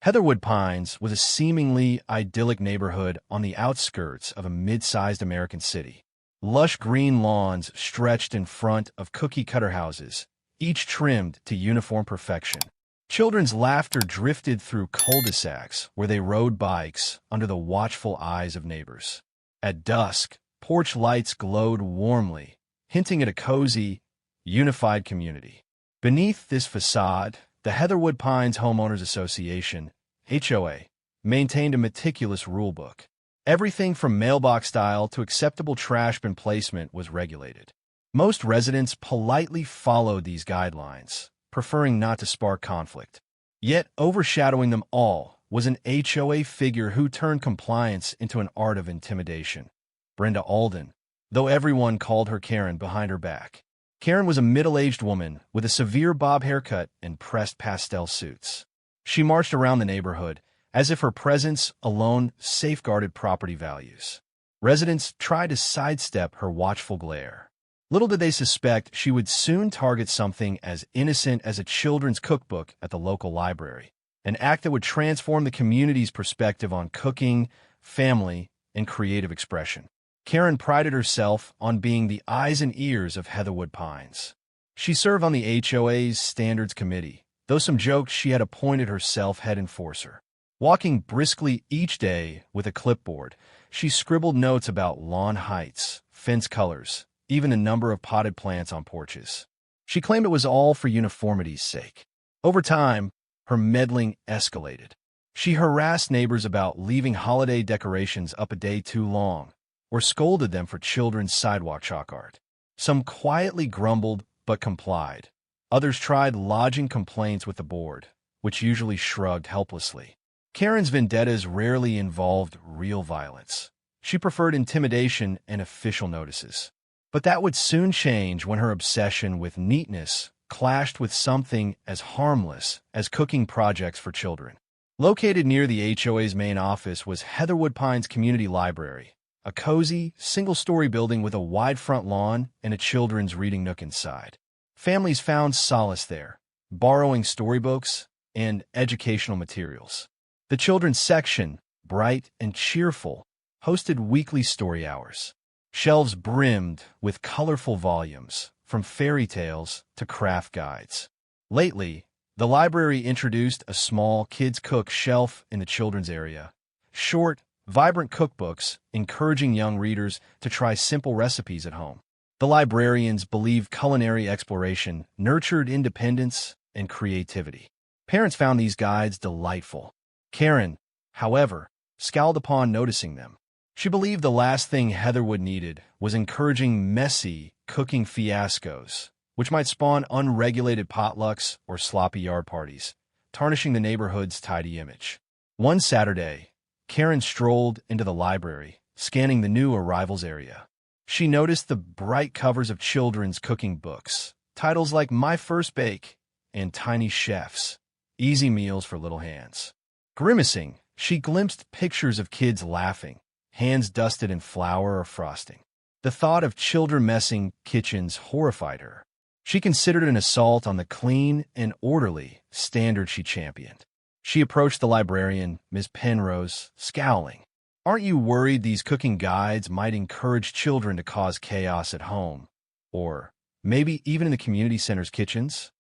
Heatherwood Pines was a seemingly idyllic neighborhood on the outskirts of a mid-sized American city. Lush green lawns stretched in front of cookie-cutter houses, each trimmed to uniform perfection. Children's laughter drifted through cul-de-sacs where they rode bikes under the watchful eyes of neighbors. At dusk, porch lights glowed warmly, hinting at a cozy, unified community. Beneath this facade, the Heatherwood Pines Homeowners Association, HOA, maintained a meticulous rulebook. Everything from mailbox style to acceptable trash bin placement was regulated. Most residents politely followed these guidelines, preferring not to spark conflict. Yet overshadowing them all was an HOA figure who turned compliance into an art of intimidation. Brenda Alden, though everyone called her Karen behind her back. Karen was a middle-aged woman with a severe bob haircut and pressed pastel suits. She marched around the neighborhood as if her presence alone safeguarded property values. Residents tried to sidestep her watchful glare. Little did they suspect she would soon target something as innocent as a children's cookbook at the local library, an act that would transform the community's perspective on cooking, family, and creative expression. Karen prided herself on being the eyes and ears of Heatherwood Pines. She served on the HOA's Standards Committee, though some joked she had appointed herself head enforcer. Walking briskly each day with a clipboard, she scribbled notes about lawn heights, fence colors, even the number of potted plants on porches. She claimed it was all for uniformity's sake. Over time, her meddling escalated. She harassed neighbors about leaving holiday decorations up a day too long, or scolded them for children's sidewalk chalk art. Some quietly grumbled but complied. Others tried lodging complaints with the board, which usually shrugged helplessly. Karen's vendettas rarely involved real violence. She preferred intimidation and official notices. But that would soon change when her obsession with neatness clashed with something as harmless as cooking projects for children. Located near the HOA's main office was Heatherwood Pines Community Library, a cozy, single-story building with a wide front lawn and a children's reading nook inside. Families found solace there, borrowing storybooks and educational materials. The children's section, bright and cheerful, hosted weekly story hours. Shelves brimmed with colorful volumes, from fairy tales to craft guides. Lately, the library introduced a small Kids Cook shelf in the children's area. Short, vibrant cookbooks encouraging young readers to try simple recipes at home. The librarians believed culinary exploration nurtured independence and creativity. Parents found these guides delightful. Karen, however, scowled upon noticing them. She believed the last thing Heatherwood needed was encouraging messy cooking fiascos, which might spawn unregulated potlucks or sloppy yard parties, tarnishing the neighborhood's tidy image. One Saturday, Karen strolled into the library, scanning the new arrivals area. She noticed the bright covers of children's cooking books, titles like My First Bake and Tiny Chefs, easy meals for little hands. Grimacing, she glimpsed pictures of kids laughing, hands dusted in flour or frosting. The thought of children messing kitchens horrified her. She considered an assault on the clean and orderly standard she championed. She approached the librarian, Ms. Penrose, scowling. "Aren't you worried these cooking guides might encourage children to cause chaos at home? Or maybe even in the community center's kitchens?"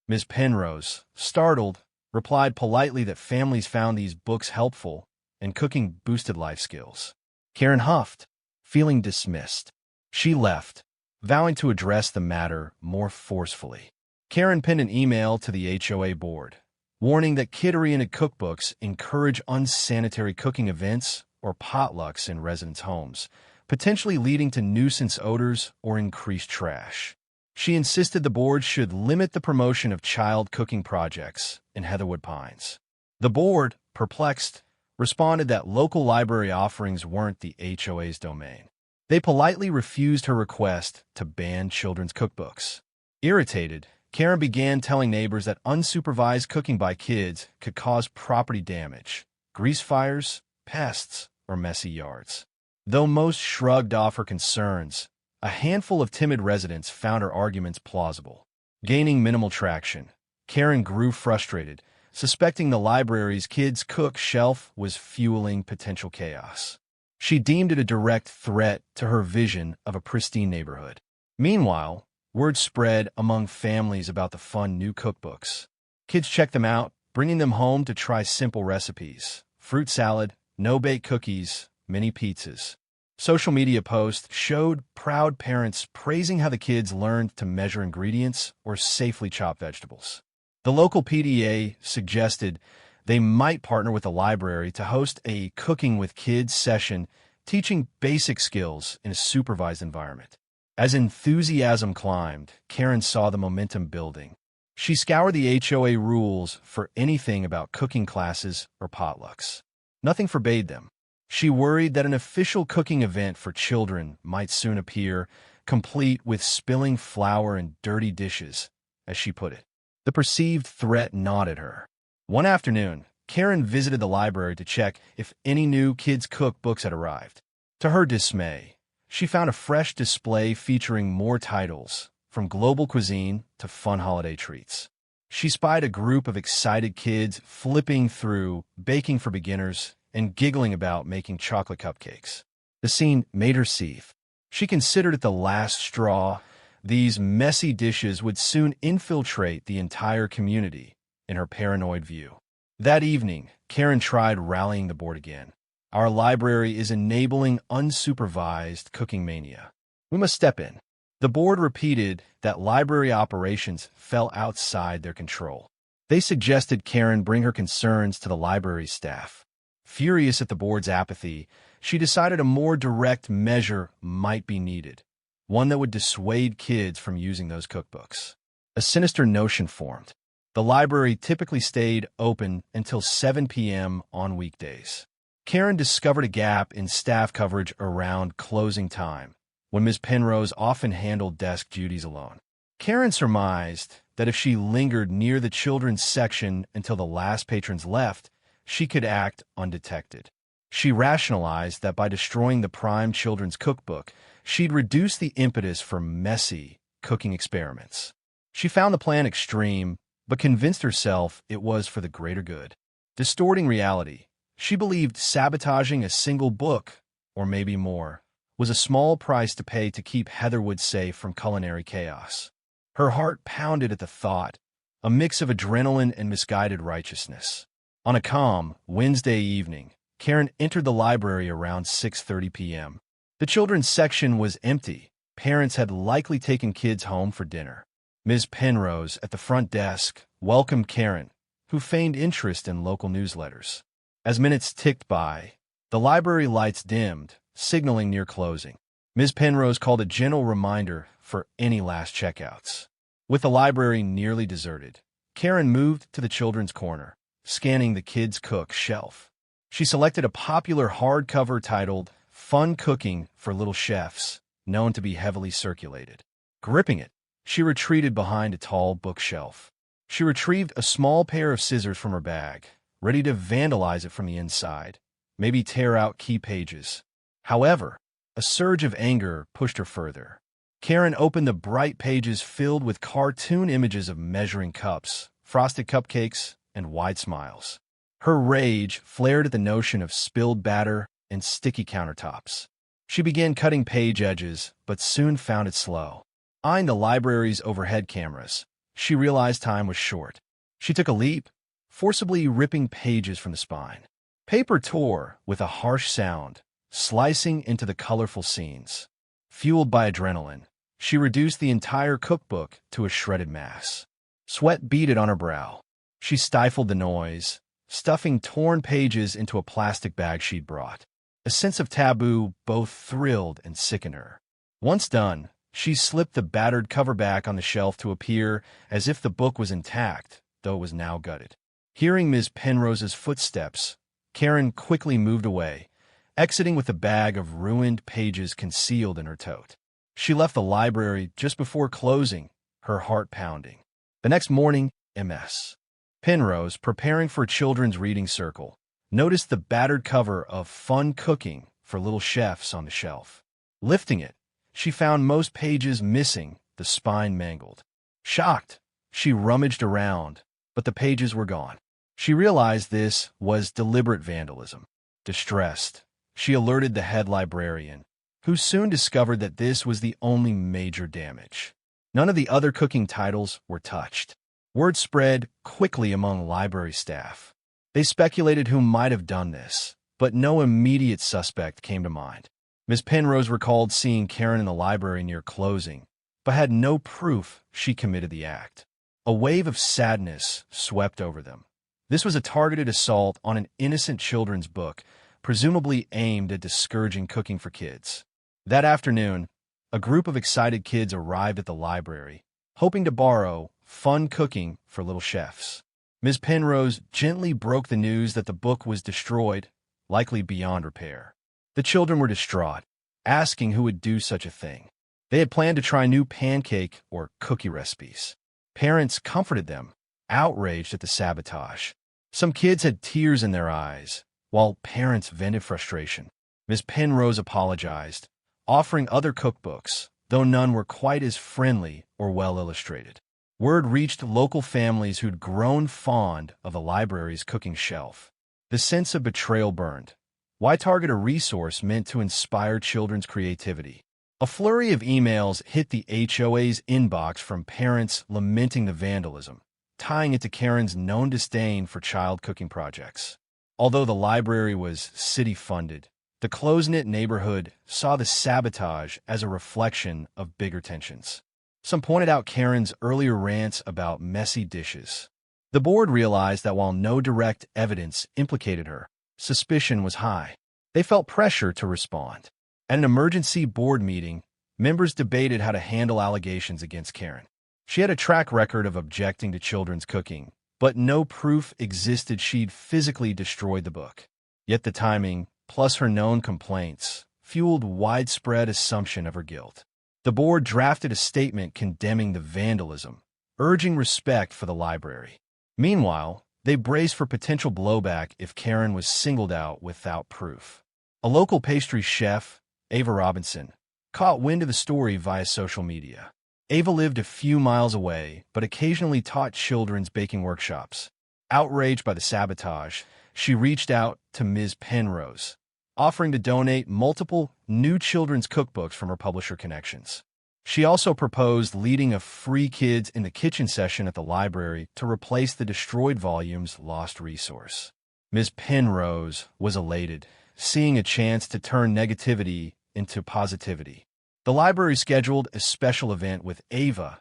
Ms. Penrose, startled, replied politely that families found these books helpful and cooking boosted life skills. Karen huffed, feeling dismissed. She left, vowing to address the matter more forcefully. Karen penned an email to the HOA board, warning that kid-oriented cookbooks encourage unsanitary cooking events or potlucks in residents' homes, potentially leading to nuisance odors or increased trash. She insisted the board should limit the promotion of child cooking projects in Heatherwood Pines. The board, perplexed, responded that local library offerings weren't the HOA's domain. They politely refused her request to ban children's cookbooks. Irritated, Karen began telling neighbors that unsupervised cooking by kids could cause property damage, grease fires, pests, or messy yards. Though most shrugged off her concerns, a handful of timid residents found her arguments plausible. Gaining minimal traction, Karen grew frustrated, suspecting the library's kids' cook shelf was fueling potential chaos. She deemed it a direct threat to her vision of a pristine neighborhood. Meanwhile, word spread among families about the fun new cookbooks. Kids checked them out, bringing them home to try simple recipes: fruit salad, no-bake cookies, mini pizzas. Social media posts showed proud parents praising how the kids learned to measure ingredients or safely chop vegetables. The local PTA suggested they might partner with the library to host a Cooking with Kids session, teaching basic skills in a supervised environment. As enthusiasm climbed, Karen saw the momentum building. She scoured the HOA rules for anything about cooking classes or potlucks. Nothing forbade them. She worried that an official cooking event for children might soon appear, complete with spilling flour and dirty dishes, as she put it. The perceived threat gnawed at her. One afternoon, Karen visited the library to check if any new kids' cookbooks had arrived. To her dismay, she found a fresh display featuring more titles, from global cuisine to fun holiday treats. She spied a group of excited kids flipping through Baking for Beginners and giggling about making chocolate cupcakes. The scene made her seethe. She considered it the last straw. These messy dishes would soon infiltrate the entire community, in her paranoid view. That evening, Karen tried rallying the board again. Our library is enabling unsupervised cooking mania. We must step in. The board repeated that library operations fell outside their control. They suggested Karen bring her concerns to the library staff. Furious at the board's apathy, she decided a more direct measure might be needed, one that would dissuade kids from using those cookbooks. A sinister notion formed. The library typically stayed open until 7 p.m. on weekdays. Karen discovered a gap in staff coverage around closing time, when Ms. Penrose often handled desk duties alone. Karen surmised that if she lingered near the children's section until the last patrons left, she could act undetected. She rationalized that by destroying the prime children's cookbook, she'd reduce the impetus for messy cooking experiments. She found the plan extreme, but convinced herself it was for the greater good. Distorting reality, she believed sabotaging a single book, or maybe more, was a small price to pay to keep Heatherwood safe from culinary chaos. Her heart pounded at the thought, a mix of adrenaline and misguided righteousness. On a calm Wednesday evening, Karen entered the library around 6:30 p.m. The children's section was empty. Parents had likely taken kids home for dinner. Ms. Penrose, at the front desk, welcomed Karen, who feigned interest in local newsletters. As minutes ticked by, the library lights dimmed, signaling near closing. Ms. Penrose called a gentle reminder for any last checkouts. With the library nearly deserted, Karen moved to the children's corner, scanning the kids' cook shelf. She selected a popular hardcover titled Fun Cooking for Little Chefs, known to be heavily circulated. Gripping it, she retreated behind a tall bookshelf. She retrieved a small pair of scissors from her bag, ready to vandalize it from the inside, maybe tear out key pages. However, a surge of anger pushed her further. Karen opened the bright pages filled with cartoon images of measuring cups, frosted cupcakes, and wide smiles. Her rage flared at the notion of spilled batter and sticky countertops. She began cutting page edges, but soon found it slow. Eyeing the library's overhead cameras, she realized time was short. She took a leap, forcibly ripping pages from the spine. Paper tore with a harsh sound, slicing into the colorful scenes. Fueled by adrenaline, she reduced the entire cookbook to a shredded mass. Sweat beaded on her brow. She stifled the noise, stuffing torn pages into a plastic bag she'd brought. A sense of taboo both thrilled and sickened her. Once done, she slipped the battered cover back on the shelf to appear as if the book was intact, though it was now gutted. Hearing Ms. Penrose's footsteps, Karen quickly moved away, exiting with a bag of ruined pages concealed in her tote. She left the library just before closing, her heart pounding. The next morning, Ms. Penrose, preparing for a children's reading circle, noticed the battered cover of Fun Cooking for Little Chefs on the shelf. Lifting it, she found most pages missing, the spine mangled. Shocked, she rummaged around, but the pages were gone. She realized this was deliberate vandalism. Distressed, she alerted the head librarian, who soon discovered that this was the only major damage. None of the other cooking titles were touched. Word spread quickly among library staff. They speculated who might have done this, but no immediate suspect came to mind. Ms. Penrose recalled seeing Karen in the library near closing, but had no proof she committed the act. A wave of sadness swept over them. This was a targeted assault on an innocent children's book, presumably aimed at discouraging cooking for kids. That afternoon, a group of excited kids arrived at the library, hoping to borrow Fun Cooking for Little Chefs. Ms. Penrose gently broke the news that the book was destroyed, likely beyond repair. The children were distraught, asking who would do such a thing. They had planned to try new pancake or cookie recipes. Parents comforted them, outraged at the sabotage. Some kids had tears in their eyes, while parents vented frustration. Ms. Penrose apologized, offering other cookbooks, though none were quite as friendly or well-illustrated. Word reached local families who'd grown fond of the library's cooking shelf. The sense of betrayal burned. Why target a resource meant to inspire children's creativity? A flurry of emails hit the HOA's inbox from parents lamenting the vandalism, tying it to Karen's known disdain for child cooking projects. Although the library was city-funded, the close-knit neighborhood saw the sabotage as a reflection of bigger tensions. Some pointed out Karen's earlier rants about messy dishes. The board realized that while no direct evidence implicated her, suspicion was high. They felt pressure to respond. At an emergency board meeting, members debated how to handle allegations against Karen. She had a track record of objecting to children's cooking, but no proof existed she'd physically destroyed the book. Yet the timing, plus her known complaints, fueled widespread assumption of her guilt. The board drafted a statement condemning the vandalism, urging respect for the library. Meanwhile, they braced for potential blowback if Karen was singled out without proof. A local pastry chef, Ava Robinson, caught wind of the story via social media. Ava lived a few miles away, but occasionally taught children's baking workshops. Outraged by the sabotage, she reached out to Ms. Penrose, offering to donate multiple new children's cookbooks from her publisher connections. She also proposed leading a free Kids in the Kitchen session at the library to replace the destroyed volume's lost resource. Ms. Penrose was elated, seeing a chance to turn negativity into positivity. The library scheduled a special event with Ava,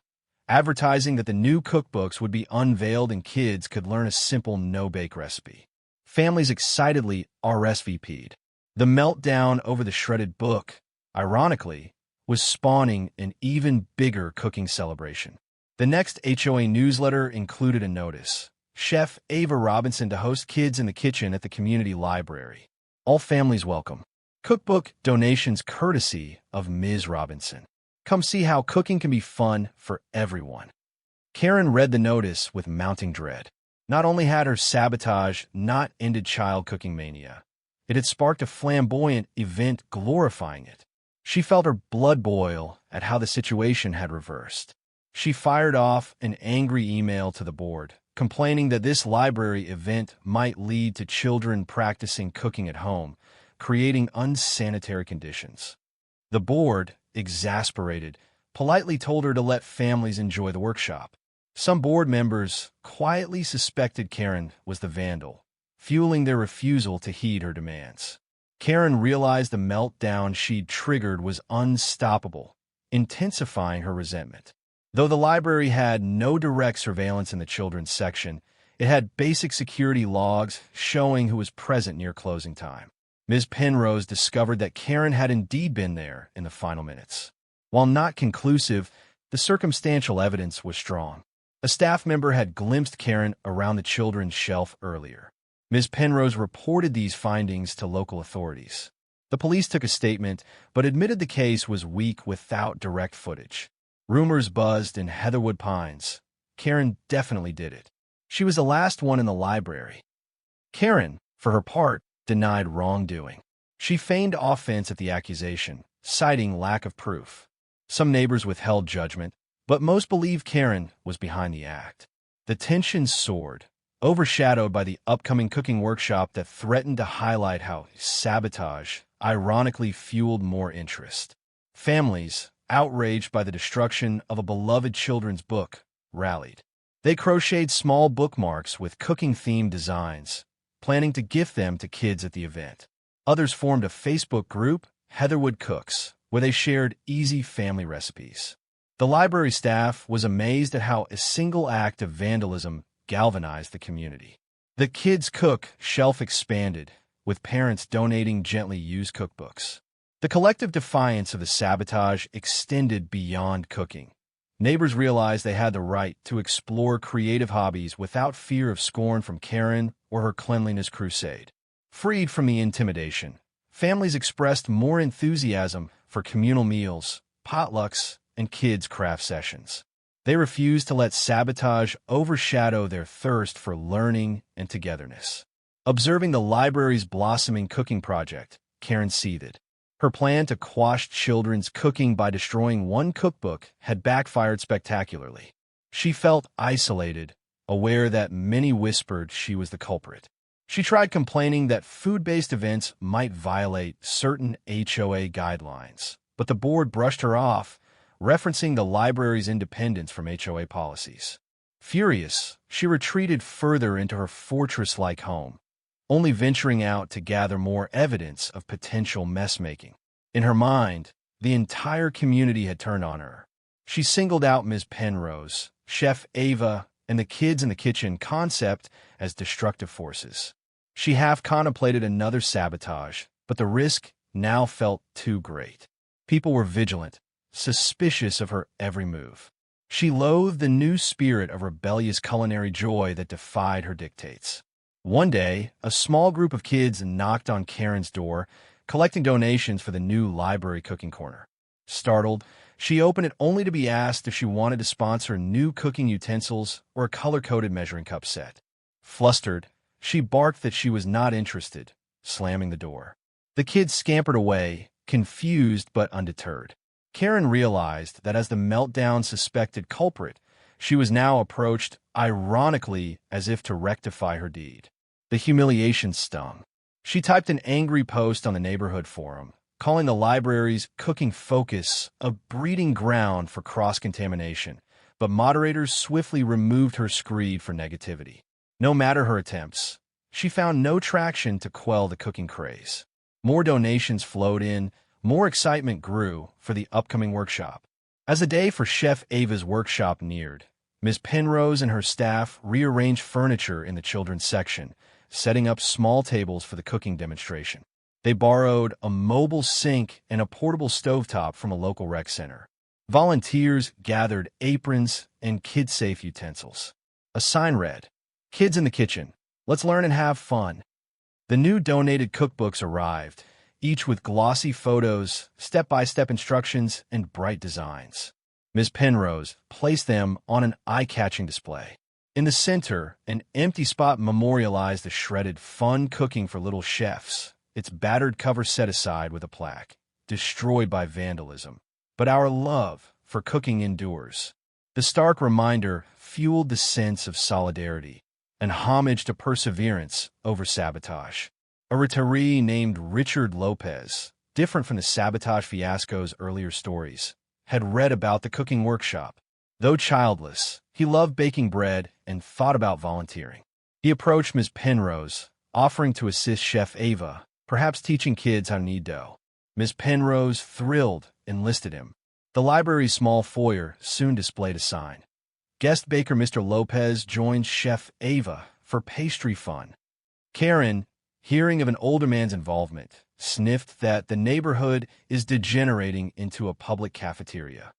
advertising that the new cookbooks would be unveiled and kids could learn a simple no-bake recipe. Families excitedly RSVP'd. The meltdown over the shredded book, ironically, was spawning an even bigger cooking celebration. The next HOA newsletter included a notice: Chef Ava Robinson to host Kids in the Kitchen at the community library. All families welcome. Cookbook donations courtesy of Ms. Robinson. Come see how cooking can be fun for everyone. Karen read the notice with mounting dread. Not only had her sabotage not ended child cooking mania, it had sparked a flamboyant event glorifying it. She felt her blood boil at how the situation had reversed. She fired off an angry email to the board, complaining that this library event might lead to children practicing cooking at home, creating unsanitary conditions. The board, exasperated, politely told her to let families enjoy the workshop. Some board members quietly suspected Karen was the vandal, fueling their refusal to heed her demands. Karen realized the meltdown she'd triggered was unstoppable, intensifying her resentment. Though the library had no direct surveillance in the children's section, it had basic security logs showing who was present near closing time. Ms. Penrose discovered that Karen had indeed been there in the final minutes. While not conclusive, the circumstantial evidence was strong. A staff member had glimpsed Karen around the children's shelf earlier. Ms. Penrose reported these findings to local authorities. The police took a statement, but admitted the case was weak without direct footage. Rumors buzzed in Heatherwood Pines. Karen definitely did it. She was the last one in the library. Karen, for her part, denied wrongdoing. She feigned offense at the accusation, citing lack of proof. Some neighbors withheld judgment, but most believed Karen was behind the act. The tension soared. overshadowed by the upcoming cooking workshop that threatened to highlight how sabotage ironically fueled more interest. Families, outraged by the destruction of a beloved children's book, rallied. They crocheted small bookmarks with cooking-themed designs, planning to gift them to kids at the event. Others formed a Facebook group, Heatherwood Cooks, where they shared easy family recipes. The library staff was amazed at how a single act of vandalism galvanized the community. The Kids Cook shelf expanded, with parents donating gently used cookbooks. The collective defiance of the sabotage extended beyond cooking. Neighbors realized they had the right to explore creative hobbies without fear of scorn from Karen or her cleanliness crusade. Freed from the intimidation, families expressed more enthusiasm for communal meals, potlucks, and kids' craft sessions. They refused to let sabotage overshadow their thirst for learning and togetherness. Observing the library's blossoming cooking project, Karen seethed. Her plan to quash children's cooking by destroying one cookbook had backfired spectacularly. She felt isolated, aware that many whispered she was the culprit. She tried complaining that food-based events might violate certain HOA guidelines, but the board brushed her off, referencing the library's independence from HOA policies. Furious, she retreated further into her fortress-like home, only venturing out to gather more evidence of potential mess-making. In her mind, the entire community had turned on her. She singled out Ms. Penrose, Chef Ava, and the kids in the kitchen concept as destructive forces. She half contemplated another sabotage, but the risk now felt too great. People were vigilant, suspicious of her every move. She loathed the new spirit of rebellious culinary joy that defied her dictates. One day, a small group of kids knocked on Karen's door, collecting donations for the new library cooking corner. Startled, she opened it only to be asked if she wanted to sponsor new cooking utensils or a color-coded measuring cup set. Flustered, she barked that she was not interested, slamming the door. The kids scampered away, confused but undeterred. Karen realized that as the meltdown suspected culprit, she was now approached, ironically, as if to rectify her deed. The humiliation stung. She typed an angry post on the neighborhood forum, calling the library's cooking focus a breeding ground for cross-contamination, but moderators swiftly removed her screed for negativity. No matter her attempts, she found no traction to quell the cooking craze. More donations flowed in, more excitement grew for the upcoming workshop. As the day for Chef Ava's workshop neared, Ms. Penrose and her staff rearranged furniture in the children's section, setting up small tables for the cooking demonstration. They borrowed a mobile sink and a portable stovetop from a local rec center. Volunteers gathered aprons and kid-safe utensils. A sign read, "Kids in the kitchen, let's learn and have fun." The new donated cookbooks arrived, each with glossy photos, step-by-step instructions, and bright designs. Ms. Penrose placed them on an eye-catching display. In the center, an empty spot memorialized the shredded fun cooking for little chefs, its battered cover set aside with a plaque, destroyed by vandalism. But our love for cooking endures. The stark reminder fueled the sense of solidarity, an homage to perseverance over sabotage. A retiree named Richard Lopez, different from the sabotage fiasco's earlier stories, had read about the cooking workshop. Though childless, he loved baking bread and thought about volunteering. He approached Ms. Penrose, offering to assist Chef Ava, perhaps teaching kids how to knead dough. Ms. Penrose, thrilled, enlisted him. The library's small foyer soon displayed a sign. Guest baker Mr. Lopez joined Chef Ava for pastry fun. Karen, hearing of an older man's involvement, sniffed that the neighborhood is degenerating into a public cafeteria.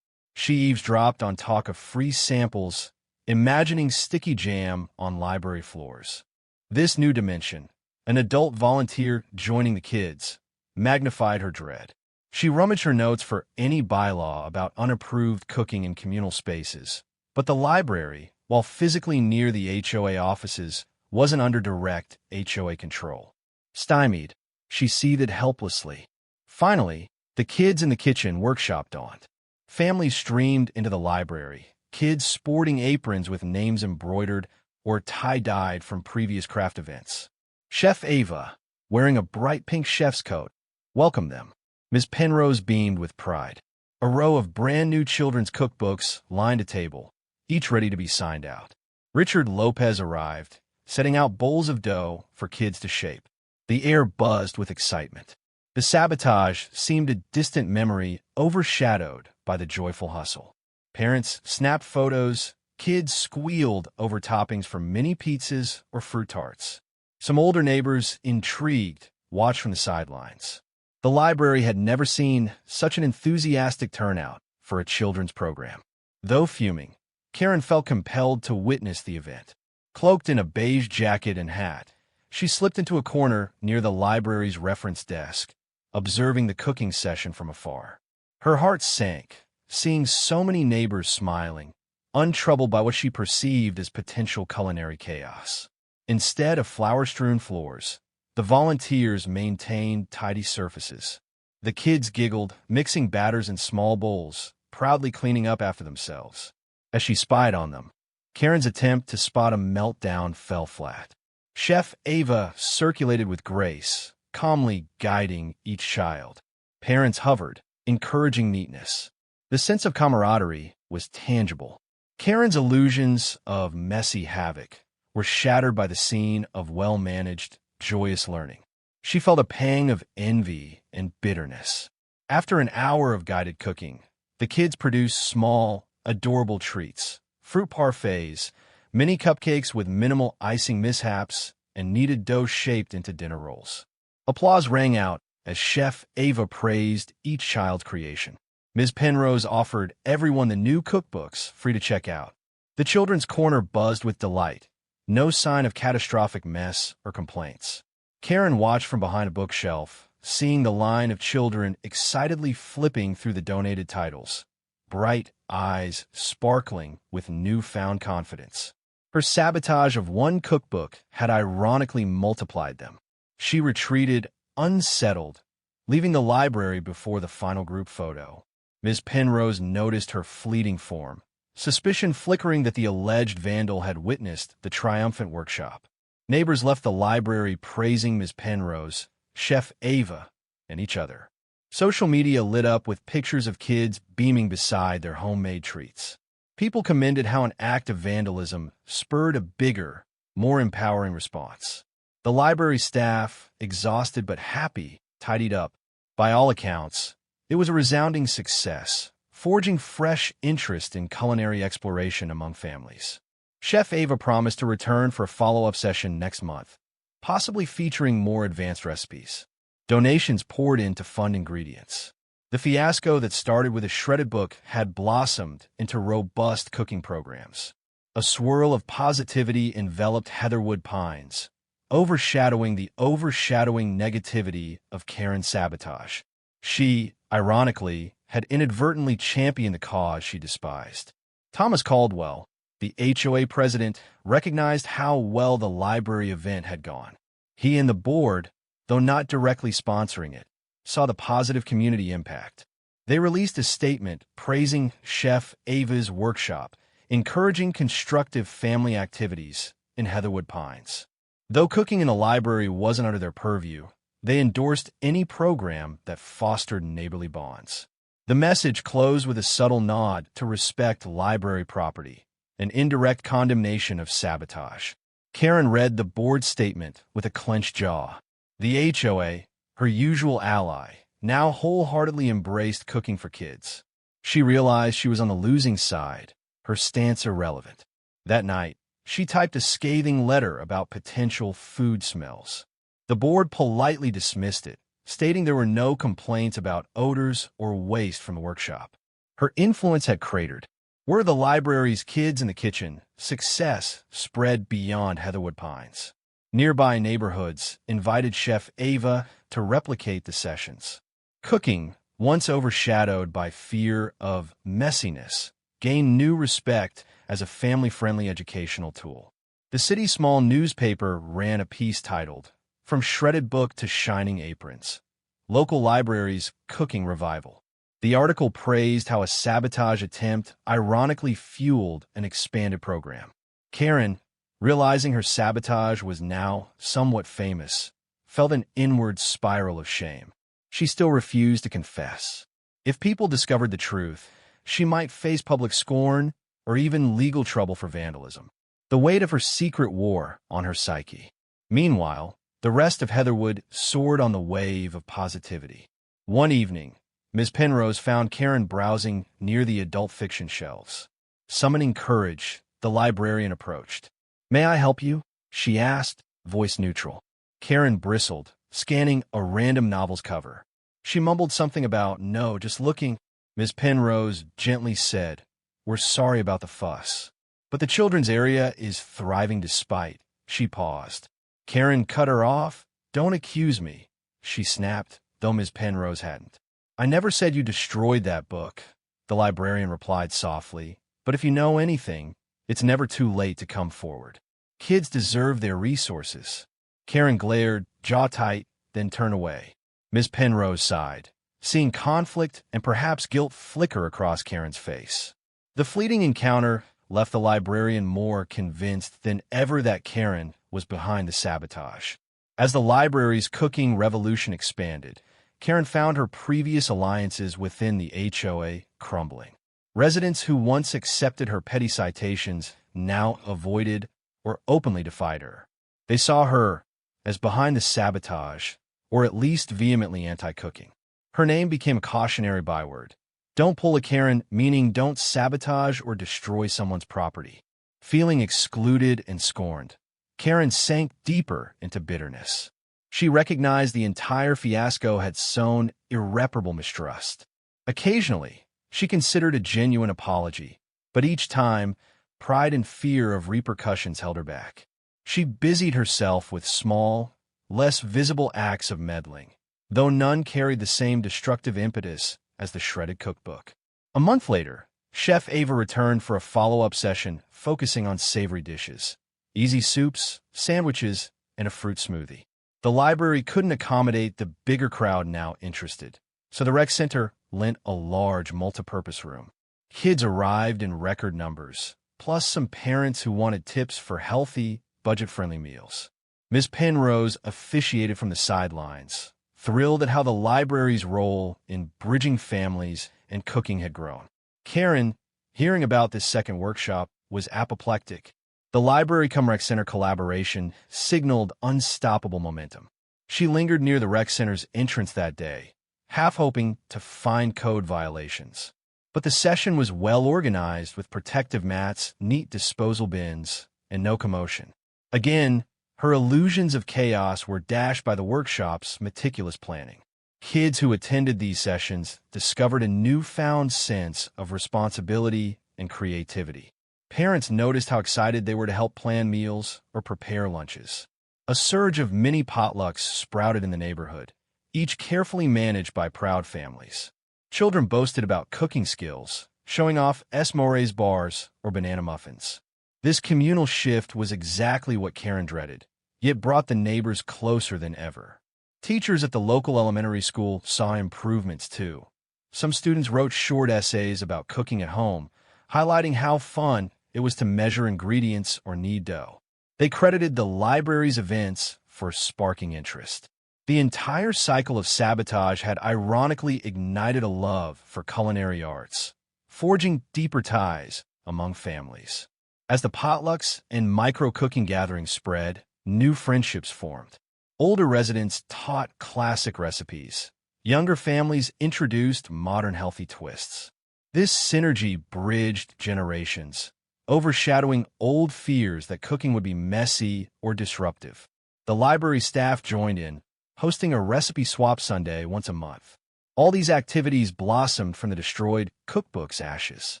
She eavesdropped on talk of free samples, imagining sticky jam on library floors. This new dimension, an adult volunteer joining the kids, magnified her dread. She rummaged her notes for any bylaw about unapproved cooking in communal spaces, but the library, while physically near the HOA offices, wasn't under direct HOA control. Stymied, she seethed helplessly. Finally, the kids in the kitchen workshop dawned. Families streamed into the library, kids sporting aprons with names embroidered, or tie-dyed from previous craft events. Chef Ava, wearing a bright pink chef's coat, welcomed them. Ms. Penrose beamed with pride. A row of brand-new children's cookbooks lined a table, each ready to be signed out. Richard Lopez arrived, setting out bowls of dough for kids to shape. The air buzzed with excitement. The sabotage seemed a distant memory overshadowed by the joyful hustle. Parents snapped photos, kids squealed over toppings from mini pizzas or fruit tarts. Some older neighbors, intrigued, watched from the sidelines. The library had never seen such an enthusiastic turnout for a children's program. Though fuming, Karen felt compelled to witness the event. Cloaked in a beige jacket and hat, she slipped into a corner near the library's reference desk, observing the cooking session from afar. Her heart sank, seeing so many neighbors smiling, untroubled by what she perceived as potential culinary chaos. Instead of flour-strewn floors, the volunteers maintained tidy surfaces. The kids giggled, mixing batters in small bowls, proudly cleaning up after themselves. As she spied on them, Karen's attempt to spot a meltdown fell flat. Chef Ava circulated with grace, calmly guiding each child. Parents hovered, encouraging neatness. The sense of camaraderie was tangible. Karen's illusions of messy havoc were shattered by the scene of well-managed, joyous learning. She felt a pang of envy and bitterness. After an hour of guided cooking, the kids produced small, adorable treats, fruit parfaits, mini cupcakes with minimal icing mishaps, and kneaded dough shaped into dinner rolls. Applause rang out as Chef Ava praised each child's creation. Ms. Penrose offered everyone the new cookbooks free to check out. The children's corner buzzed with delight, no sign of catastrophic mess or complaints. Karen watched from behind a bookshelf, seeing the line of children excitedly flipping through the donated titles, bright eyes sparkling with newfound confidence. Her sabotage of one cookbook had ironically multiplied them. She retreated, unsettled, leaving the library before the final group photo. Ms. Penrose noticed her fleeting form, suspicion flickering that the alleged vandal had witnessed the triumphant workshop. Neighbors left the library praising Ms. Penrose, Chef Ava, and each other. Social media lit up with pictures of kids beaming beside their homemade treats. People commended how an act of vandalism spurred a bigger, more empowering response. The library staff, exhausted but happy, tidied up. By all accounts, it was a resounding success, forging fresh interest in culinary exploration among families. Chef Ava promised to return for a follow-up session next month, possibly featuring more advanced recipes. Donations poured in to fund ingredients. The fiasco that started with a shredded book had blossomed into robust cooking programs. A swirl of positivity enveloped Heatherwood Pines, overshadowing the overshadowing negativity of Karen's sabotage. She, ironically, had inadvertently championed the cause she despised. Thomas Caldwell, the HOA president, recognized how well the library event had gone. He and the board, though not directly sponsoring it, saw the positive community impact. They released a statement praising Chef Ava's workshop, encouraging constructive family activities in Heatherwood Pines. Though cooking in the library wasn't under their purview, they endorsed any program that fostered neighborly bonds. The message closed with a subtle nod to respect library property, an indirect condemnation of sabotage. Karen read the board statement with a clenched jaw. The HOA, her usual ally, now wholeheartedly embraced cooking for kids. She realized she was on the losing side, her stance irrelevant. That night, she typed a scathing letter about potential food smells. The board politely dismissed it, stating there were no complaints about odors or waste from the workshop. Her influence had cratered. Were the library's kids in the kitchen, success spread beyond Heatherwood Pines. Nearby neighborhoods invited Chef Ava to replicate the sessions. Cooking, once overshadowed by fear of messiness, gained new respect as a family-friendly educational tool. The city's small newspaper ran a piece titled, "From Shredded Book to Shining Aprons: Local Libraries' Cooking Revival." The article praised how a sabotage attempt ironically fueled an expanded program. Karen, realizing her sabotage was now somewhat famous, felt an inward spiral of shame. She still refused to confess. If people discovered the truth, she might face public scorn or even legal trouble for vandalism. The weight of her secret wore on her psyche. Meanwhile, the rest of Heatherwood soared on the wave of positivity. One evening, Ms. Penrose found Karen browsing near the adult fiction shelves. Summoning courage, the librarian approached. "May I help you?" she asked, voice neutral. Karen bristled, scanning a random novel's cover. She mumbled something about, "No, just looking." Ms. Penrose gently said, "We're sorry about the fuss, but the children's area is thriving despite." She paused. Karen cut her off. "Don't accuse me," she snapped, though Ms. Penrose hadn't. "I never said you destroyed that book," the librarian replied softly, "but if you know anything, it's never too late to come forward. Kids deserve their resources." Karen glared, jaw tight, then turned away. Ms. Penrose sighed, seeing conflict and perhaps guilt flicker across Karen's face. The fleeting encounter left the librarian more convinced than ever that Karen was behind the sabotage. As the library's cooking revolution expanded, Karen found her previous alliances within the HOA crumbling. Residents who once accepted her petty citations now avoided or openly defied her. They saw her as behind the sabotage, or at least vehemently anti-cooking. Her name became a cautionary byword. Don't pull a Karen, meaning don't sabotage or destroy someone's property. Feeling excluded and scorned, Karen sank deeper into bitterness. She recognized the entire fiasco had sown irreparable mistrust. Occasionally, she considered a genuine apology, but each time, pride and fear of repercussions held her back. She busied herself with small, less visible acts of meddling, though none carried the same destructive impetus as the shredded cookbook. A month later, Chef Ava returned for a follow-up session focusing on savory dishes, easy soups, sandwiches, and a fruit smoothie. The library couldn't accommodate the bigger crowd now interested, so the rec center lent a large multipurpose room. Kids arrived in record numbers, plus some parents who wanted tips for healthy, budget-friendly meals. Ms. Penrose officiated from the sidelines, thrilled at how the library's role in bridging families and cooking had grown. Karen, hearing about this second workshop, was apoplectic. The library-cum-rec center collaboration signaled unstoppable momentum. She lingered near the rec center's entrance that day, half hoping to find code violations. But the session was well-organized with protective mats, neat disposal bins, and no commotion. Again, her illusions of chaos were dashed by the workshop's meticulous planning. Kids who attended these sessions discovered a newfound sense of responsibility and creativity. Parents noticed how excited they were to help plan meals or prepare lunches. A surge of mini potlucks sprouted in the neighborhood, each carefully managed by proud families. Children boasted about cooking skills, showing off Esmore's bars or banana muffins. This communal shift was exactly what Karen dreaded, yet brought the neighbors closer than ever. Teachers at the local elementary school saw improvements too. Some students wrote short essays about cooking at home, highlighting how fun it was to measure ingredients or knead dough. They credited the library's events for sparking interest. The entire cycle of sabotage had ironically ignited a love for culinary arts, forging deeper ties among families. As the potlucks and micro-cooking gatherings spread, new friendships formed. Older residents taught classic recipes. Younger families introduced modern healthy twists. This synergy bridged generations, overshadowing old fears that cooking would be messy or disruptive. The library staff joined in, hosting a recipe swap Sunday once a month. All these activities blossomed from the destroyed cookbook's ashes.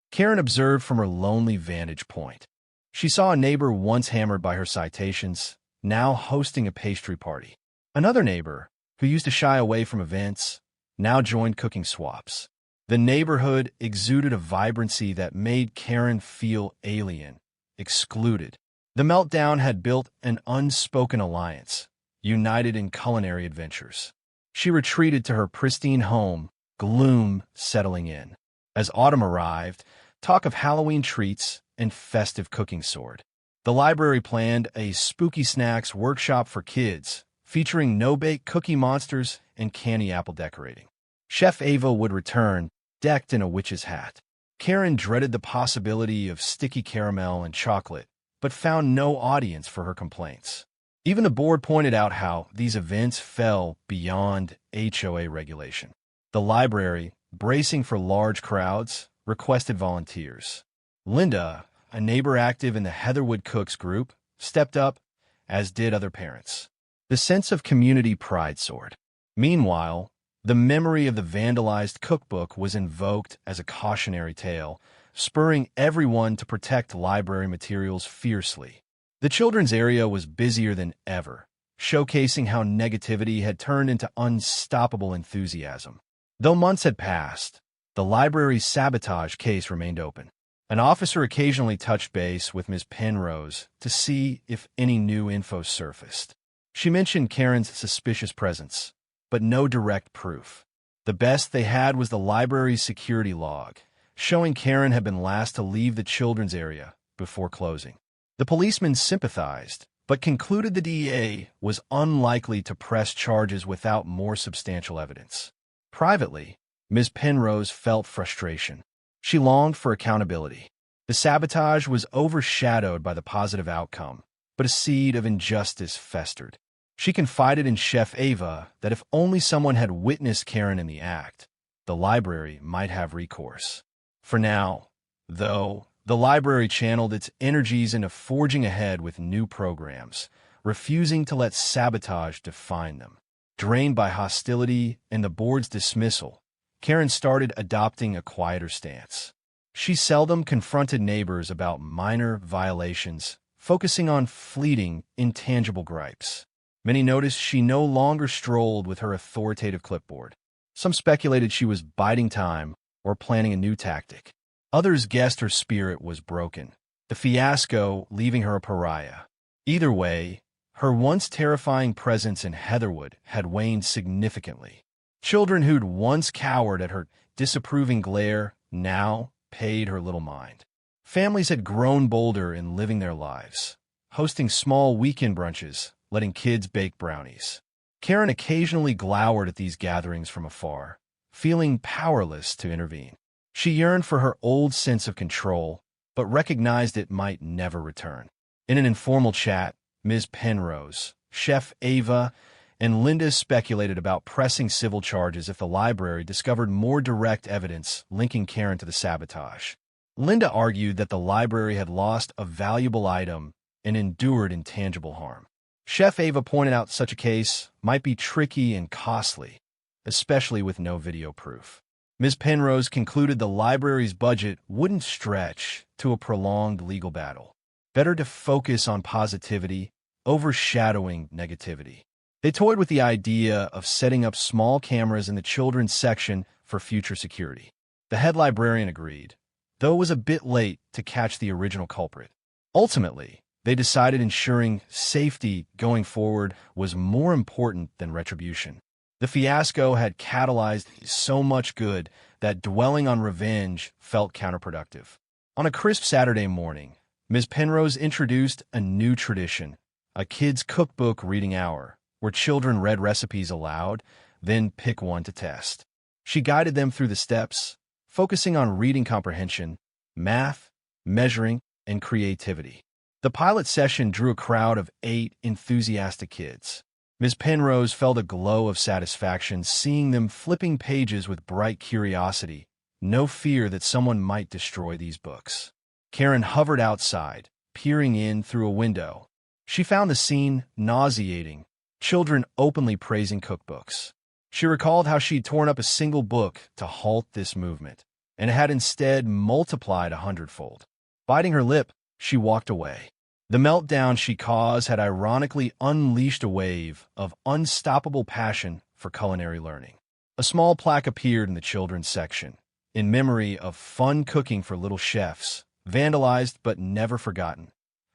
Karen observed from her lonely vantage point. She saw a neighbor once hammered by her citations, now hosting a pastry party. Another neighbor, who used to shy away from events, now joined cooking swaps. The neighborhood exuded a vibrancy that made Karen feel alien, excluded. The meltdown had built an unspoken alliance, united in culinary adventures. She retreated to her pristine home, gloom settling in. As autumn arrived, talk of Halloween treats and festive cooking soared. The library planned a spooky snacks workshop for kids, featuring no-bake cookie monsters and candy apple decorating. Chef Ava would return, decked in a witch's hat. Karen dreaded the possibility of sticky caramel and chocolate, but found no audience for her complaints. Even the board pointed out how these events fell beyond HOA regulation. The library, bracing for large crowds, requested volunteers. Linda, a neighbor active in the Heatherwood Cooks group, stepped up, as did other parents. The sense of community pride soared. Meanwhile, the memory of the vandalized cookbook was invoked as a cautionary tale, spurring everyone to protect library materials fiercely. The children's area was busier than ever, showcasing how negativity had turned into unstoppable enthusiasm. Though months had passed, the library's sabotage case remained open. An officer occasionally touched base with Ms. Penrose to see if any new info surfaced. She mentioned Karen's suspicious presence, but no direct proof. The best they had was the library's security log, showing Karen had been last to leave the children's area before closing. The policeman sympathized, but concluded the DEA was unlikely to press charges without more substantial evidence. Privately, Ms. Penrose felt frustration. She longed for accountability. The sabotage was overshadowed by the positive outcome, but a seed of injustice festered. She confided in Chef Ava that if only someone had witnessed Karen in the act, the library might have recourse. For now, though, the library channeled its energies into forging ahead with new programs, refusing to let sabotage define them. Drained by hostility and the board's dismissal, Karen started adopting a quieter stance. She seldom confronted neighbors about minor violations, focusing on fleeting, intangible gripes. Many noticed she no longer strolled with her authoritative clipboard. Some speculated she was biding time or planning a new tactic. Others guessed her spirit was broken, the fiasco leaving her a pariah. Either way, her once terrifying presence in Heatherwood had waned significantly. Children who'd once cowered at her disapproving glare now paid her little mind. Families had grown bolder in living their lives, hosting small weekend brunches, letting kids bake brownies. Karen occasionally glowered at these gatherings from afar, feeling powerless to intervene. She yearned for her old sense of control, but recognized it might never return. In an informal chat, Ms. Penrose, Chef Ava, and Linda speculated about pressing civil charges if the library discovered more direct evidence linking Karen to the sabotage. Linda argued that the library had lost a valuable item and endured intangible harm. Chef Ava pointed out such a case might be tricky and costly, especially with no video proof. Ms. Penrose concluded the library's budget wouldn't stretch to a prolonged legal battle. Better to focus on positivity, overshadowing negativity. They toyed with the idea of setting up small cameras in the children's section for future security. The head librarian agreed, though it was a bit late to catch the original culprit. Ultimately, they decided ensuring safety going forward was more important than retribution. The fiasco had catalyzed so much good that dwelling on revenge felt counterproductive. On a crisp Saturday morning, Ms. Penrose introduced a new tradition, a kids' cookbook reading hour, where children read recipes aloud, then pick one to test. She guided them through the steps, focusing on reading comprehension, math, measuring, and creativity. The pilot session drew a crowd of 8 enthusiastic kids. Ms. Penrose felt a glow of satisfaction seeing them flipping pages with bright curiosity, no fear that someone might destroy these books. Karen hovered outside, peering in through a window. She found the scene nauseating, children openly praising cookbooks. She recalled how she'd torn up a single book to halt this movement, and had instead multiplied 100-fold. Biting her lip, she walked away. The meltdown she caused had ironically unleashed a wave of unstoppable passion for culinary learning. A small plaque appeared in the children's section, in memory of fun cooking for little chefs, vandalized but never forgotten.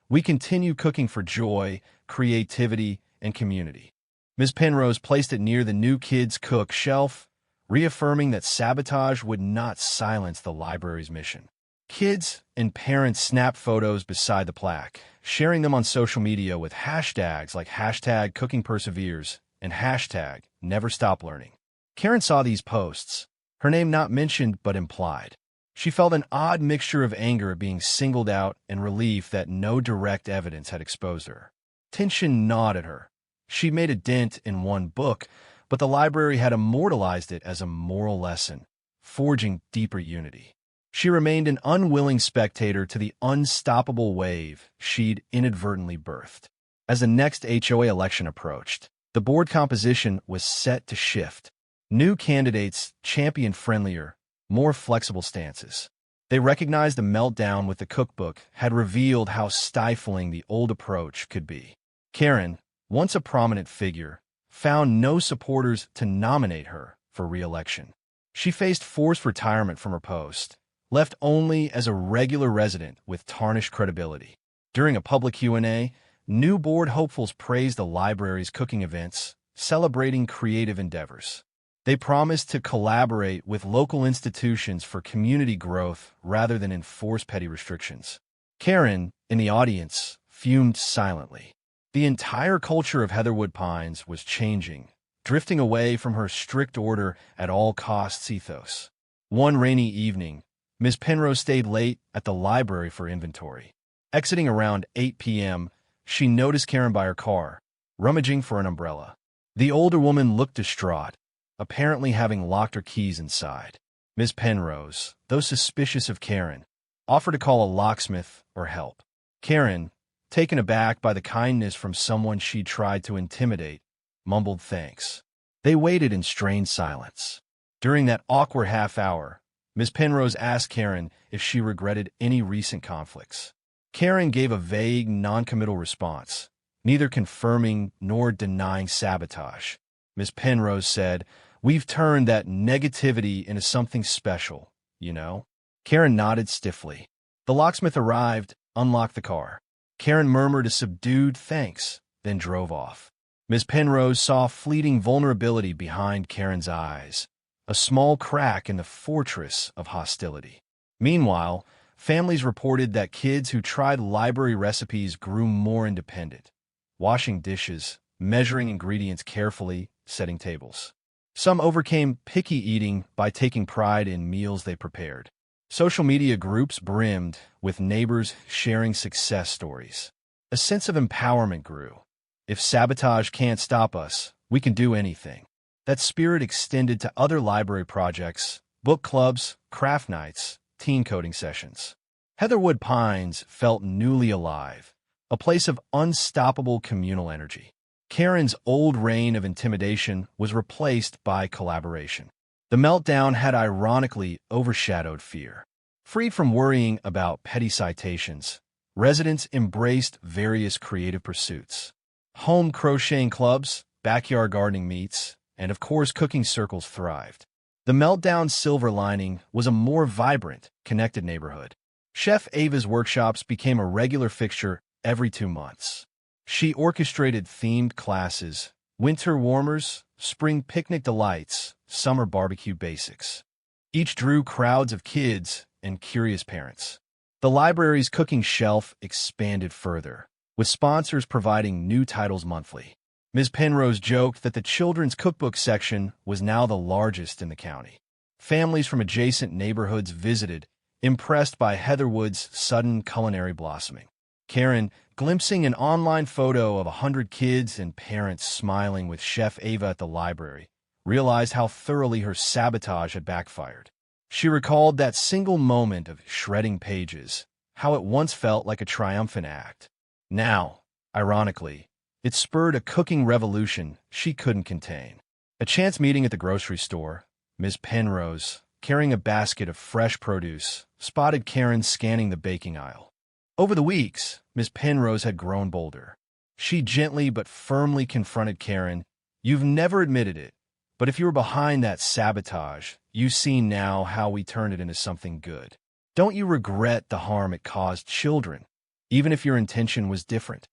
We continue cooking for joy, creativity, and community. Ms. Penrose placed it near the new Kids Cook shelf, reaffirming that sabotage would not silence the library's mission. Kids and parents snapped photos beside the plaque, sharing them on social media with hashtags like hashtag cooking perseveres and hashtag never stop learning. Karen saw these posts, her name not mentioned but implied. She felt an odd mixture of anger at being singled out and relief that no direct evidence had exposed her. Tension gnawed at her. She made a dent in one book, but the library had immortalized it as a moral lesson, forging deeper unity. She remained an unwilling spectator to the unstoppable wave she'd inadvertently birthed. As the next HOA election approached, the board composition was set to shift. New candidates championed friendlier, more flexible stances. They recognized the meltdown with the cookbook had revealed how stifling the old approach could be. Karen, once a prominent figure, found no supporters to nominate her for re-election. She faced forced retirement from her post, left only as a regular resident with tarnished credibility. During a public Q&A, new board hopefuls praised the library's cooking events, celebrating creative endeavors. They promised to collaborate with local institutions for community growth rather than enforce petty restrictions. Karen, in the audience, fumed silently. The entire culture of Heatherwood Pines was changing, drifting away from her strict order at all costs ethos. One rainy evening, Ms. Penrose stayed late at the library for inventory. Exiting around 8 p.m., she noticed Karen by her car, rummaging for an umbrella. The older woman looked distraught, apparently having locked her keys inside. Ms. Penrose, though suspicious of Karen, offered to call a locksmith or help. Karen, taken aback by the kindness from someone she'd tried to intimidate, mumbled thanks. They waited in strained silence. During that awkward half hour, Ms. Penrose asked Karen if she regretted any recent conflicts. Karen gave a vague, non-committal response, neither confirming nor denying sabotage. Ms. Penrose said, "We've turned that negativity into something special, you know?" Karen nodded stiffly. The locksmith arrived, unlocked the car. Karen murmured a subdued thanks, then drove off. Ms. Penrose saw fleeting vulnerability behind Karen's eyes, a small crack in the fortress of hostility. Meanwhile, families reported that kids who tried library recipes grew more independent, washing dishes, measuring ingredients carefully, setting tables. Some overcame picky eating by taking pride in meals they prepared. Social media groups brimmed with neighbors sharing success stories. A sense of empowerment grew. If sabotage can't stop us, we can do anything. That spirit extended to other library projects, book clubs, craft nights, teen coding sessions. Heatherwood Pines felt newly alive, a place of unstoppable communal energy. Karen's old reign of intimidation was replaced by collaboration. The meltdown had ironically overshadowed fear. Freed from worrying about petty citations, residents embraced various creative pursuits. Home crocheting clubs, backyard gardening meets, and of course cooking circles thrived. The meltdown's silver lining was a more vibrant, connected neighborhood. Chef Ava's workshops became a regular fixture every 2 months. She orchestrated themed classes, winter warmers, spring picnic delights, summer barbecue basics. Each drew crowds of kids and curious parents. The library's cooking shelf expanded further, with sponsors providing new titles monthly. Ms. Penrose joked that the children's cookbook section was now the largest in the county. Families from adjacent neighborhoods visited, impressed by Heatherwood's sudden culinary blossoming. Karen, glimpsing an online photo of 100 kids and parents smiling with Chef Ava at the library, realized how thoroughly her sabotage had backfired. She recalled that single moment of shredding pages, how it once felt like a triumphant act. Now, ironically, it spurred a cooking revolution she couldn't contain. A chance meeting at the grocery store, Ms. Penrose, carrying a basket of fresh produce, spotted Karen scanning the baking aisle. Over the weeks, Ms. Penrose had grown bolder. She gently but firmly confronted Karen. "You've never admitted it, but if you were behind that sabotage, you see now how we turned it into something good. Don't you regret the harm it caused children, even if your intention was different?"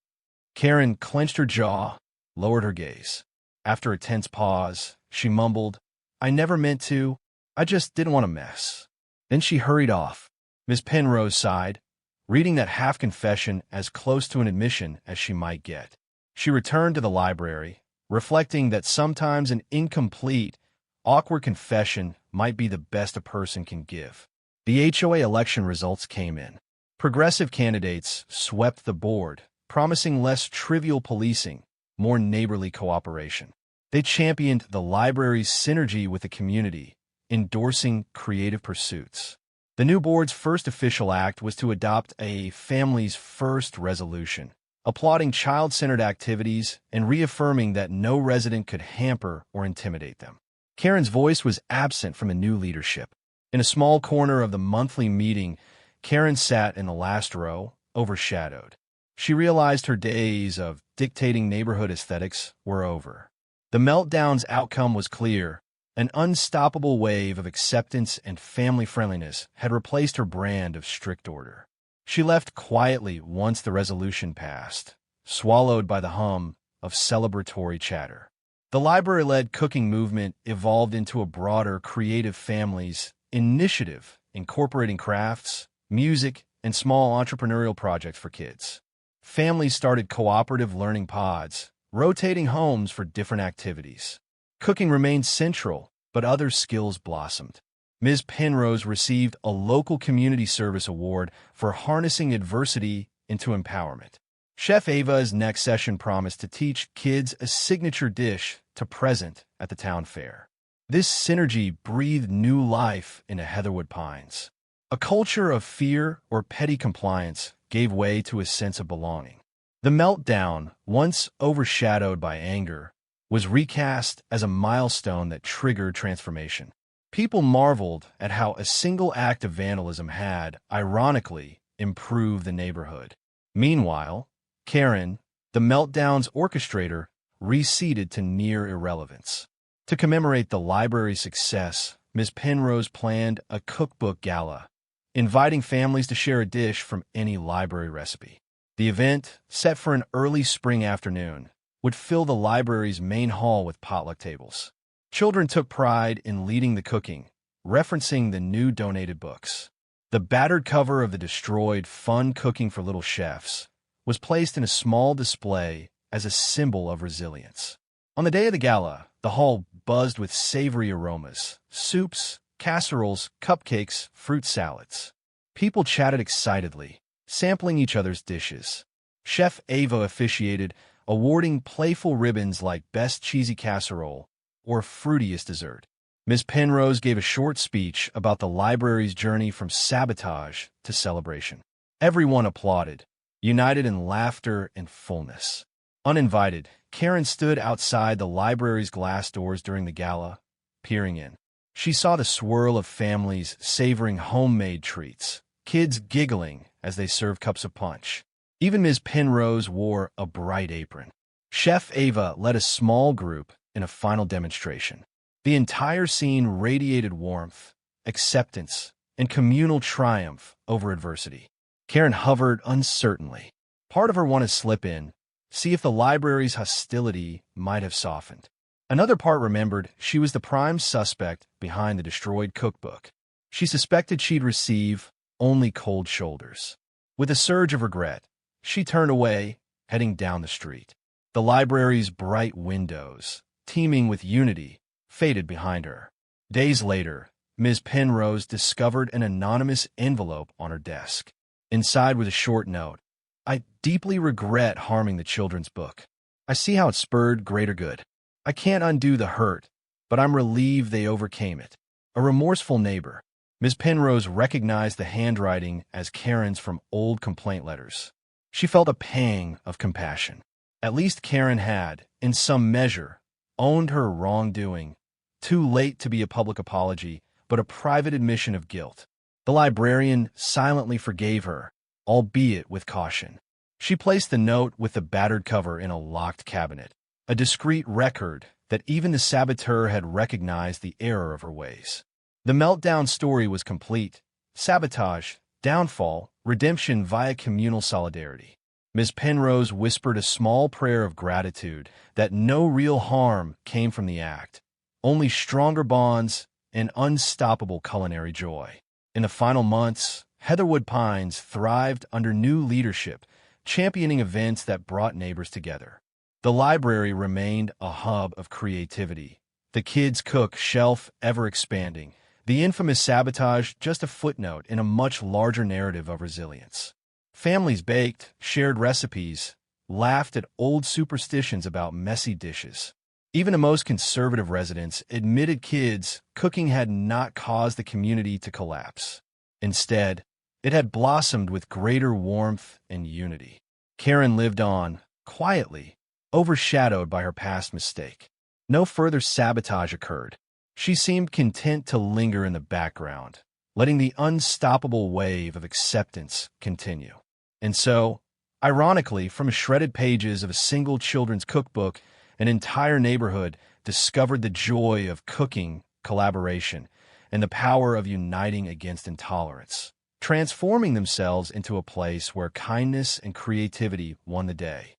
Karen clenched her jaw, lowered her gaze. After a tense pause, she mumbled, "I never meant to. I just didn't want to mess." Then she hurried off. Miss Penrose sighed, reading that half-confession as close to an admission as she might get. She returned to the library, reflecting that sometimes an incomplete, awkward confession might be the best a person can give. The HOA election results came in. Progressive candidates swept the board, promising less trivial policing, more neighborly cooperation. They championed the library's synergy with the community, endorsing creative pursuits. The new board's first official act was to adopt a Families First resolution, applauding child-centered activities and reaffirming that no resident could hamper or intimidate them. Karen's voice was absent from the new leadership. In a small corner of the monthly meeting, Karen sat in the last row, overshadowed. She realized her days of dictating neighborhood aesthetics were over. The meltdown's outcome was clear. An unstoppable wave of acceptance and family friendliness had replaced her brand of strict order. She left quietly once the resolution passed, swallowed by the hum of celebratory chatter. The library-led cooking movement evolved into a broader creative families initiative, incorporating crafts, music, and small entrepreneurial projects for kids. Families started cooperative learning pods, rotating homes for different activities. Cooking remained central, but other skills blossomed. Ms. Penrose received a local community service award for harnessing adversity into empowerment. Chef Ava's next session promised to teach kids a signature dish to present at the town fair. This synergy breathed new life into Heatherwood Pines. A culture of fear or petty compliance gave way to a sense of belonging. The meltdown, once overshadowed by anger, was recast as a milestone that triggered transformation. People marveled at how a single act of vandalism had, ironically, improved the neighborhood. Meanwhile, Karen, the meltdown's orchestrator, receded to near irrelevance. To commemorate the library's success, Ms. Penrose planned a cookbook gala, inviting families to share a dish from any library recipe. The event, set for an early spring afternoon, would fill the library's main hall with potluck tables. Children took pride in leading the cooking, referencing the new donated books. The battered cover of the destroyed Fun Cooking for Little Chefs was placed in a small display as a symbol of resilience. On the day of the gala, the hall buzzed with savory aromas, soups, casseroles, cupcakes, fruit salads. People chatted excitedly, sampling each other's dishes. Chef Ava officiated, awarding playful ribbons like Best Cheesy Casserole or Fruitiest Dessert. Ms. Penrose gave a short speech about the library's journey from sabotage to celebration. Everyone applauded, united in laughter and fullness. Uninvited, Karen stood outside the library's glass doors during the gala, peering in. She saw the swirl of families savoring homemade treats, kids giggling as they served cups of punch. Even Ms. Penrose wore a bright apron. Chef Ava led a small group in a final demonstration. The entire scene radiated warmth, acceptance, and communal triumph over adversity. Karen hovered uncertainly. Part of her wanted to slip in, see if the library's hostility might have softened. Another part remembered she was the prime suspect behind the destroyed cookbook. She suspected she'd receive only cold shoulders. With a surge of regret, she turned away, heading down the street. The library's bright windows, teeming with unity, faded behind her. Days later, Ms. Penrose discovered an anonymous envelope on her desk. Inside was a short note. "I deeply regret harming the children's book. I see how it spurred greater good. I can't undo the hurt, but I'm relieved they overcame it. A remorseful neighbor." Ms. Penrose recognized the handwriting as Karen's from old complaint letters. She felt a pang of compassion. At least Karen had, in some measure, owned her wrongdoing, too late to be a public apology, but a private admission of guilt. The librarian silently forgave her, albeit with caution. She placed the note with the battered cover in a locked cabinet, a discreet record that even the saboteur had recognized the error of her ways. The meltdown story was complete: sabotage, downfall, redemption via communal solidarity. Ms. Penrose whispered a small prayer of gratitude that no real harm came from the act, only stronger bonds and unstoppable culinary joy. In the final months, Heatherwood Pines thrived under new leadership, championing events that brought neighbors together. The library remained a hub of creativity. The Kids Cook shelf ever expanding. The infamous sabotage just a footnote in a much larger narrative of resilience. Families baked, shared recipes, laughed at old superstitions about messy dishes. Even the most conservative residents admitted kids cooking had not caused the community to collapse. Instead, it had blossomed with greater warmth and unity. Karen lived on, quietly, overshadowed by her past mistake. No further sabotage occurred. She seemed content to linger in the background, letting the unstoppable wave of acceptance continue. And so, ironically, from shredded pages of a single children's cookbook, an entire neighborhood discovered the joy of cooking, collaboration, and the power of uniting against intolerance, transforming themselves into a place where kindness and creativity won the day.